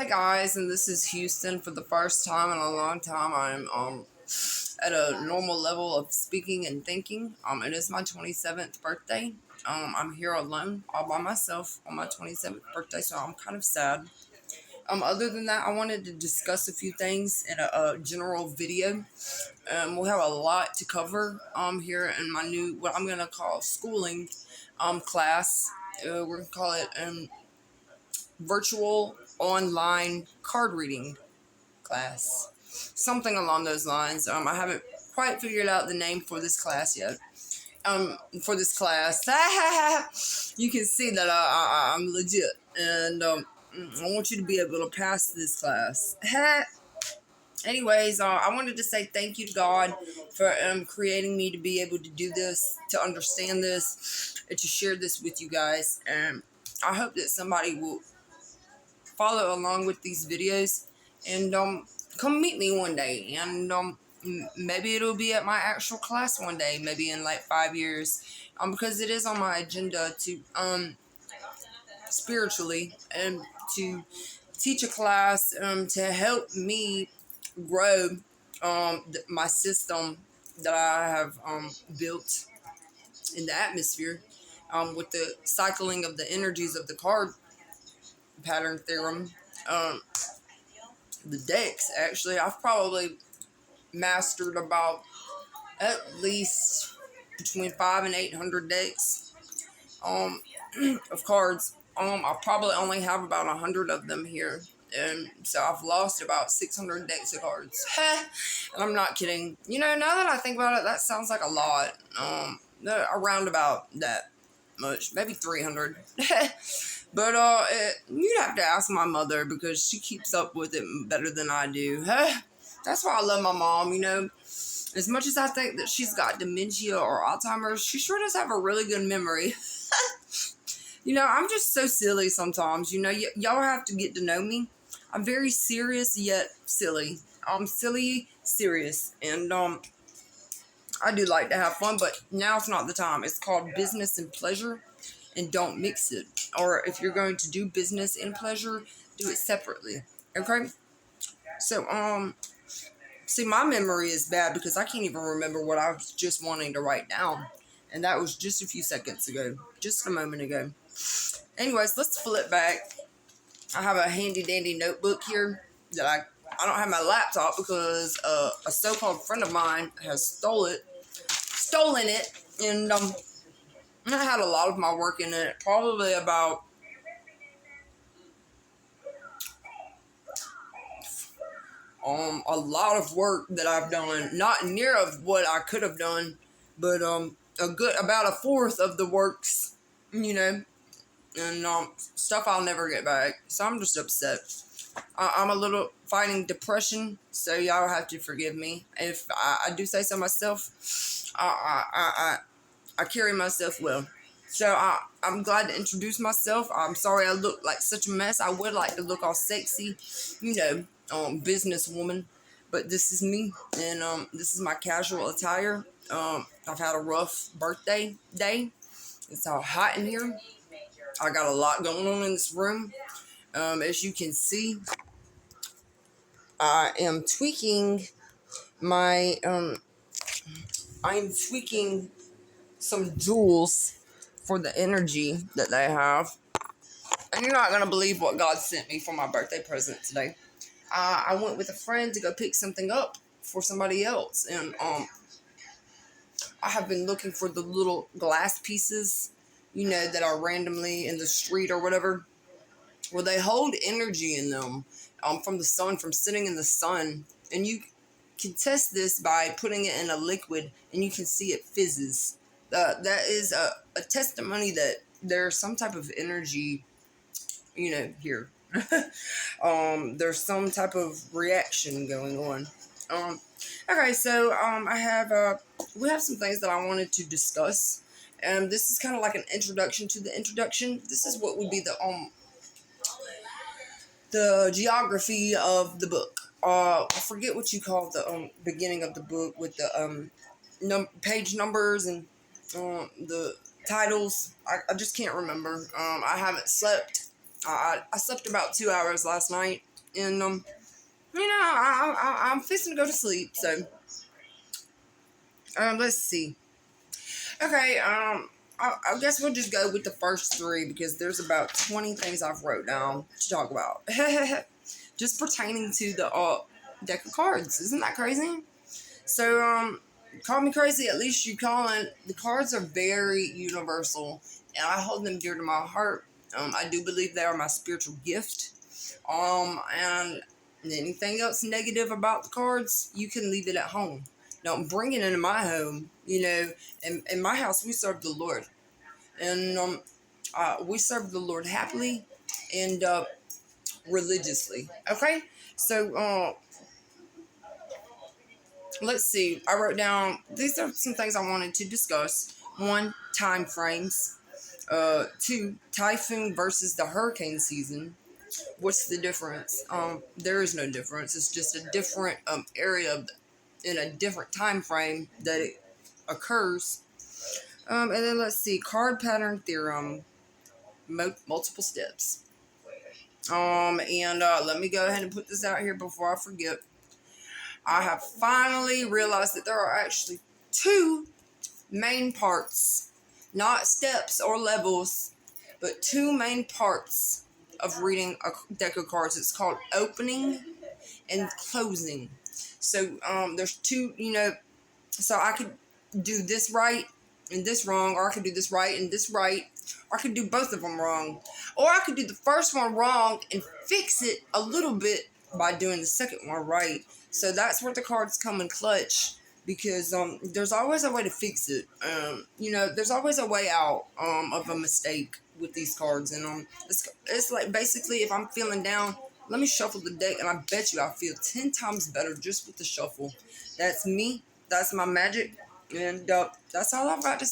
Hey guys, and this is Houston. For the first time in a long time, I'm at a normal level of speaking and thinking. It is my 27th birthday. I'm here alone, all by myself on my 27th birthday, so I'm kind of sad. Other than that, I wanted to discuss a few things in a general video. We'll have a lot to cover here in my new, what I'm gonna call schooling class. We're gonna call it virtual online card reading class, something along those lines. I haven't quite figured out the name for this class yet. For this class, you can see that I'm legit, and I want you to be able to pass this class. Anyways, I wanted to say thank you to God for creating me to be able to do this, to understand this, and to share this with you guys. And I hope that somebody will follow along with these videos and come meet me one day, and maybe it'll be at my actual class one day, maybe in like 5 years, because it is on my agenda to spiritually and to teach a class to help me grow my system that I have built in the atmosphere with the cycling of the energies of the card pattern theorem. The decks, actually, I've probably mastered about at least between 500 and 800 decks of cards. I probably only have about 100 of them here, and so I've lost about 600 decks of cards. And I'm not kidding. You know, now that I think about it, that sounds like a lot. Around about that much, maybe 300. But you'd have to ask my mother, because she keeps up with it better than I do. That's why I love my mom, you know. As much as I think that she's got dementia or Alzheimer's, she sure does have a really good memory. You know, I'm just so silly sometimes. You know, y'all have to get to know me. I'm very serious yet silly. I'm silly, serious. And I do like to have fun, but now it's not the time. It's called business and pleasure, and don't mix it. Or if you're going to do business and pleasure, do it separately. Okay? So, see, my memory is bad because I can't even remember what I was just wanting to write down. And that was just a few seconds ago, just a moment ago. Anyways, let's flip back. I have a handy dandy notebook here that I don't have my laptop because a so-called friend of mine has stolen it, and I had a lot of my work in it, probably about a lot of work that I've done, not near of what I could have done, but about a fourth of the works, you know, and stuff I'll never get back. So I'm just upset. I'm a little fighting depression, so y'all have to forgive me if I do say so myself. I carry myself well. So I'm glad to introduce myself. I'm sorry I look like such a mess. I would like to look all sexy, you know, businesswoman. But this is me, and this is my casual attire. I've had a rough birthday day. It's all hot in here. I got a lot going on in this room. As you can see, I am tweaking my I'm tweaking some jewels for the energy that they have. And you're not going to believe what God sent me for my birthday present today. I went with a friend to go pick something up for somebody else. And I have been looking for the little glass pieces, you know, that are randomly in the street or whatever, where they hold energy in them from the sun, from sitting in the sun. And you can test this by putting it in a liquid, and you can see it fizzes. That is a testimony that there's some type of energy, you know, here. There's some type of reaction going on. Okay, so we have some things that I wanted to discuss. This is kind of like an introduction to the introduction. This is what would be the geography of the book. I forget what you call the beginning of the book with the page numbers and the titles. I just can't remember. I haven't slept. I slept about 2 hours last night, And I'm fixing to go to sleep. So let's see. Okay, I guess we'll just go with the first three because there's about 20 things I've wrote down to talk about. Just pertaining to the deck of cards. Isn't that crazy? So, call me crazy, at least you calling. The cards are very universal, and I hold them dear to my heart. I do believe they are my spiritual gift. And anything else negative about the cards, you can leave it at home. Don't bring it into my home. In my house, we serve the Lord. And we serve the Lord happily and religiously. Okay? So, let's see. I wrote down, these are some things I wanted to discuss. One, time frames. Two, typhoon versus the hurricane season. What's the difference? There is no difference. It's just a different area in a different time frame that it occurs. And then let's see, card pattern theorem, multiple steps. And let me go ahead and put this out here before I forget. I have finally realized that there are actually two main parts, not steps or levels, but two main parts of reading a deck of cards. It's called opening and closing. So there's two, so I could do this right and this wrong, or I could do this right and this right, or I could do both of them wrong, or I could do the first one wrong and fix it a little bit by doing the second one right. So that's where the cards come in clutch, because there's always a way to fix it. There's always a way out of a mistake with these cards, and it's like basically if I'm feeling down, let me shuffle the deck, and I bet you I feel 10 times better just with the shuffle. That's me. That's my magic. And that's all I've got to say.